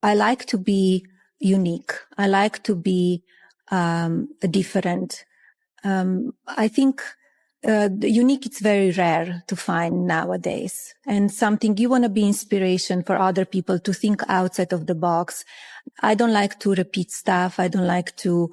I like to be unique. I like to be different. I think the unique, it's very rare to find nowadays, and something you want to be inspiration for other people to think outside of the box. I don't like to repeat stuff. I don't like to,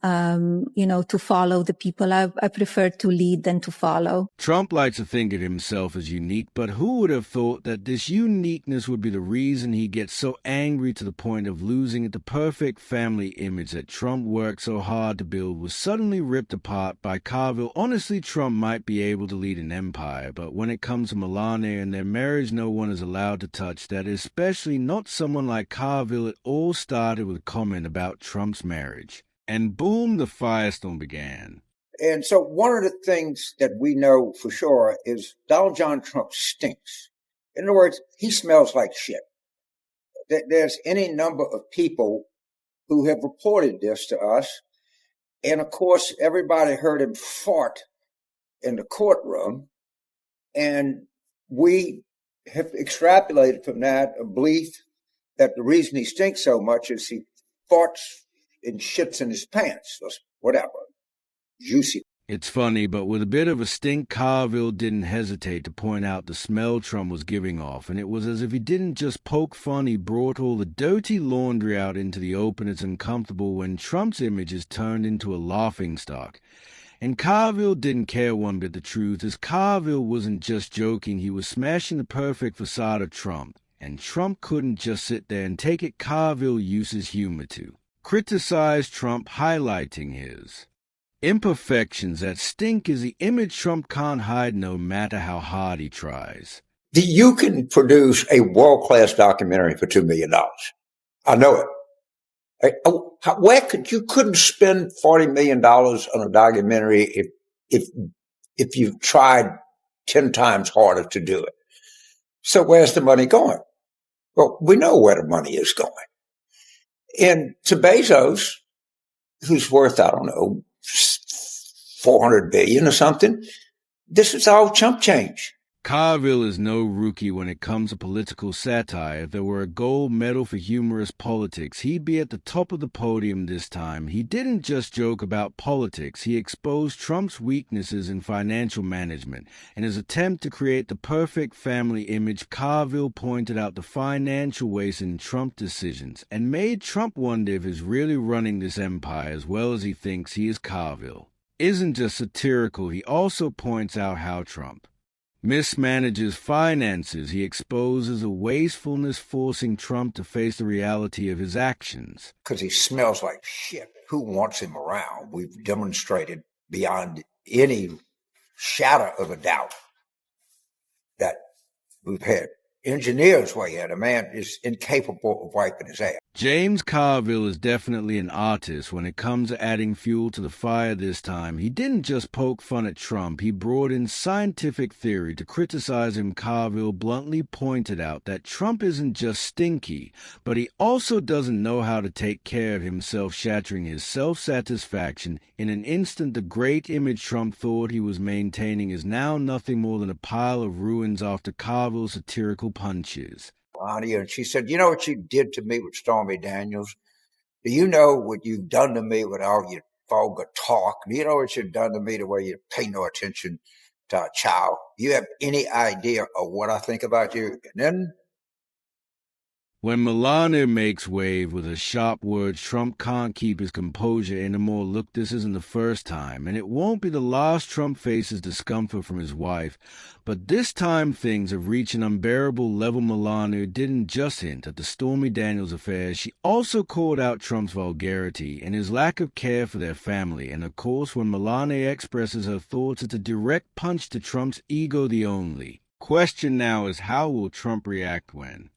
to follow the people. I prefer to lead than to follow. Trump likes to think of himself as unique, but who would have thought that this uniqueness would be the reason he gets so angry to the point of losing it? The perfect family image that Trump worked so hard to build was suddenly ripped apart by Carville. Honestly, Trump might be able to lead an empire, but when it comes to Melania and their marriage, no one is allowed to touch that, especially not someone like Carville. It all started with a comment about Trump's marriage. And boom, the firestorm began. And so one of the things that we know for sure is Donald John Trump stinks. In other words, he smells like shit. There's any number of people who have reported this to us. And of course, everybody heard him fart in the courtroom. And we have extrapolated from that a belief that the reason he stinks so much is he farts and shits in his pants, or whatever. Juicy. It's funny, but with a bit of a stink, Carville didn't hesitate to point out the smell Trump was giving off, and it was as if he didn't just poke fun, he brought all the dirty laundry out into the open. It's uncomfortable when Trump's image is turned into a laughingstock. And Carville didn't care one bit. The truth is, Carville wasn't just joking, he was smashing the perfect facade of Trump. And Trump couldn't just sit there and take it. Carville uses humor to criticize Trump, highlighting his imperfections. That stink is the image Trump can't hide no matter how hard he tries. You can produce a world-class documentary for $2 million. I know it. You couldn't spend $40 million on a documentary if you tried 10 times harder to do it. So where's the money going? Well, we know where the money is going. And to Bezos, who's worth, I don't know, $400 billion or something, this is all chump change. Carville is no rookie when it comes to political satire. If there were a gold medal for humorous politics, he'd be at the top of the podium this time. He didn't just joke about politics. He exposed Trump's weaknesses in financial management. In his attempt to create the perfect family image, Carville pointed out the financial waste in Trump decisions and made Trump wonder if he's really running this empire as well as he thinks he is. Carville isn't just satirical. He also points out how Trump mismanages finances. He exposes a wastefulness, forcing Trump to face the reality of his actions. Because he smells like shit. Who wants him around? We've demonstrated beyond any shadow of a doubt that we've had engineers weigh in. A man is incapable of wiping his ass. James Carville is definitely an artist when it comes to adding fuel to the fire this time. He didn't just poke fun at Trump, he brought in scientific theory to criticize him. Carville bluntly pointed out that Trump isn't just stinky, but he also doesn't know how to take care of himself, shattering his self-satisfaction. In an instant, the great image Trump thought he was maintaining is now nothing more than a pile of ruins after Carville's satirical punches. And she said, you know what you did to me with Stormy Daniels? Do you know what you've done to me with all your vulgar talk? Do you know what you've done to me the way you pay no attention to a child? Do you have any idea of what I think about you? And then when Melania makes wave with her sharp words, Trump can't keep his composure anymore. Look, this isn't the first time, and it won't be the last Trump faces discomfort from his wife. But this time things have reached an unbearable level. Melania didn't just hint at the Stormy Daniels affair. She also called out Trump's vulgarity and his lack of care for their family. And of course, when Melania expresses her thoughts, it's a direct punch to Trump's ego. The only question now is, how will Trump react when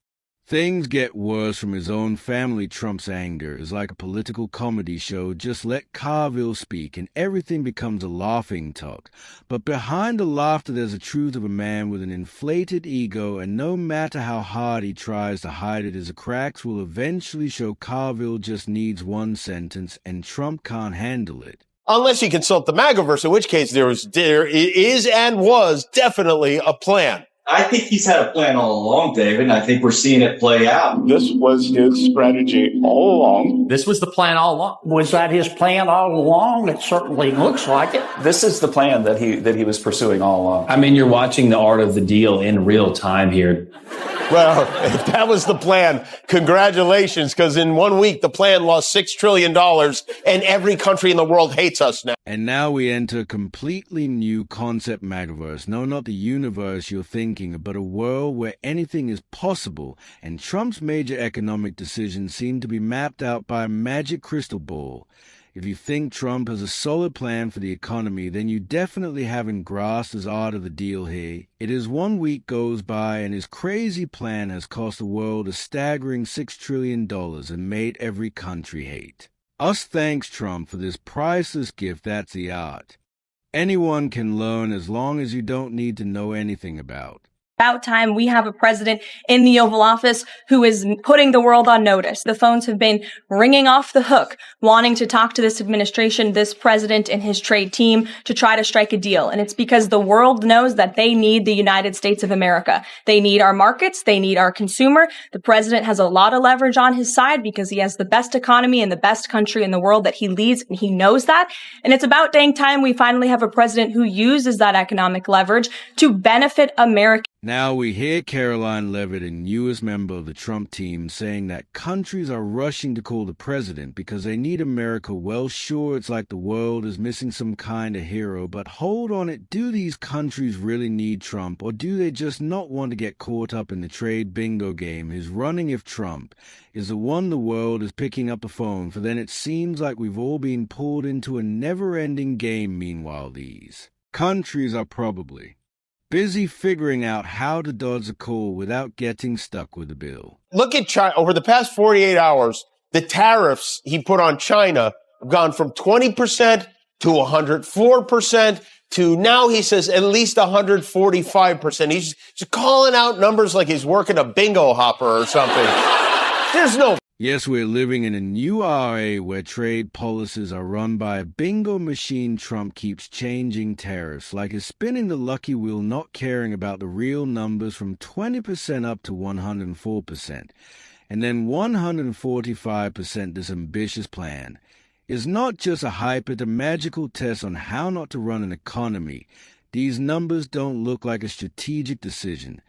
things get worse from his own family? Trump's anger is like a political comedy show. Just let Carville speak and everything becomes a laughing talk. But behind the laughter there's the truth of a man with an inflated ego, and no matter how hard he tries to hide it, his cracks will eventually show. Carville just needs one sentence and Trump can't handle it. Unless you consult the MAGAverse, in which case there is and was definitely a plan. I think he's had a plan all along, David, and I think we're seeing it play out. This was his strategy all along. This was the plan all along. Was that his plan all along? It certainly looks like it. This is the plan that he was pursuing all along. I mean, you're watching the art of the deal in real time here. Well, if that was the plan, congratulations, because in 1 week, the plan lost $6 trillion, and every country in the world hates us now. And now we enter a completely new concept metaverse. No, not the universe you're thinking, but a world where anything is possible, and Trump's major economic decisions seem to be mapped out by a magic crystal ball. If you think Trump has a solid plan for the economy, then you definitely haven't grasped his art of the deal here. It is 1 week goes by and his crazy plan has cost the world a staggering $6 trillion and made every country hate. Us thanks Trump for this priceless gift that's the art. Anyone can learn as long as you don't need to know anything about. About time we have a president in the Oval Office who is putting the world on notice. The phones have been ringing off the hook, wanting to talk to this administration, this president and his trade team to try to strike a deal. And it's because the world knows that they need the United States of America. They need our markets. They need our consumer. The president has a lot of leverage on his side because he has the best economy and the best country in the world that he leads, and he knows that. And it's about dang time we finally have a president who uses that economic leverage to benefit America. Now we hear Karoline Leavitt, a newest member of the Trump team, saying that countries are rushing to call the president because they need America. Well, sure, it's like the world is missing some kind of hero, but hold on it. Do these countries really need Trump, or do they just not want to get caught up in the trade bingo game who's running if Trump is the one the world is picking up the phone for? Then it seems like we've all been pulled into a never-ending game. Meanwhile, these countries are probably busy figuring out how to dodge a call without getting stuck with the bill. Look at China. Over the past 48 hours, the tariffs he put on China have gone from 20% to 104% to now he says at least 145%. He's just calling out numbers like he's working a bingo hopper or something. There's no... Yes, we're living in a new era where trade policies are run by a bingo machine. Trump keeps changing tariffs, like he's spinning the lucky wheel, not caring about the real numbers, from 20% up to 104%. And then 145%, this ambitious plan, is not just a hype, it's a magical test on how not to run an economy. These numbers don't look like a strategic decision.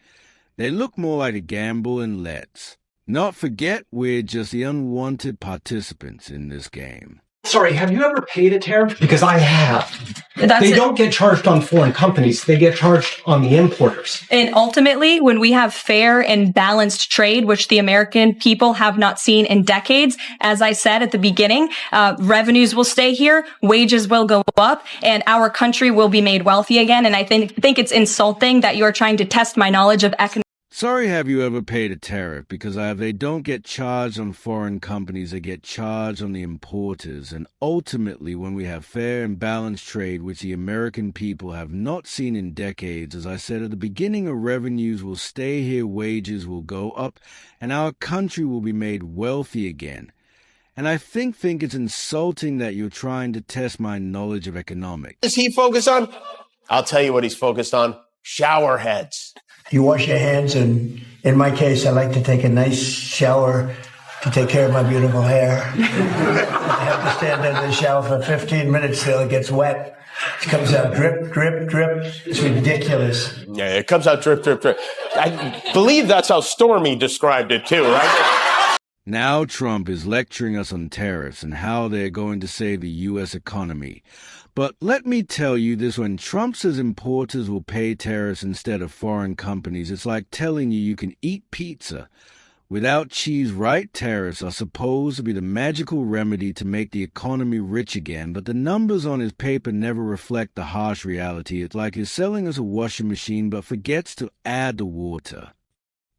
They look more like a gamble, and let's not forget, we're just the unwanted participants in this game. Sorry, have you ever paid a tariff? Because I have. They don't get charged on foreign companies. They get charged on the importers. And ultimately, when we have fair and balanced trade, which the American people have not seen in decades, as I said at the beginning, revenues will stay here, wages will go up, and our country will be made wealthy again. And I think it's insulting that you are trying to test my knowledge of economics. Sorry, have you ever paid a tariff? Because they don't get charged on foreign companies, they get charged on the importers. And ultimately, when we have fair and balanced trade, which the American people have not seen in decades, as I said at the beginning, our revenues will stay here, wages will go up, and our country will be made wealthy again. And I think it's insulting that you're trying to test my knowledge of economics. What is he focused on? I'll tell you what he's focused on. Shower heads. You wash your hands, and in my case, I like to take a nice shower to take care of my beautiful hair. I have to stand under the shower for 15 minutes till it gets wet. It comes out drip, drip, drip. It's ridiculous. Yeah, it comes out drip, drip, drip. I believe that's how Stormy described it too, right? Now Trump is lecturing us on tariffs and how they're going to save the U.S. economy. But let me tell you this, when Trump says importers will pay tariffs instead of foreign companies, it's like telling you can eat pizza without cheese. Right? Tariffs are supposed to be the magical remedy to make the economy rich again, but the numbers on his paper never reflect the harsh reality. It's like he's selling us a washing machine but forgets to add the water.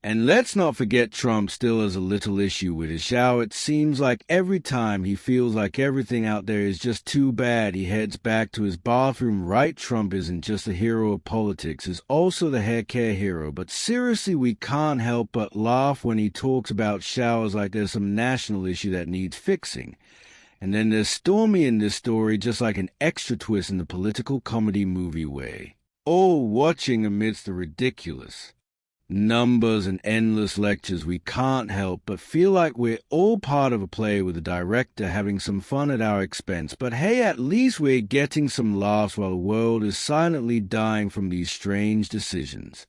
And let's not forget Trump still has a little issue with his shower. It seems like every time he feels like everything out there is just too bad, he heads back to his bathroom. Right? Trump isn't just a hero of politics, he's also the hair care hero. But seriously, we can't help but laugh when he talks about showers like there's some national issue that needs fixing. And then there's Stormy in this story, just like an extra twist in the political comedy movie way. all watching amidst the ridiculous. Numbers and endless lectures, we can't help but feel like we're all part of a play with the director having some fun at our expense. But hey, at least we're getting some laughs while the world is silently dying from these strange decisions.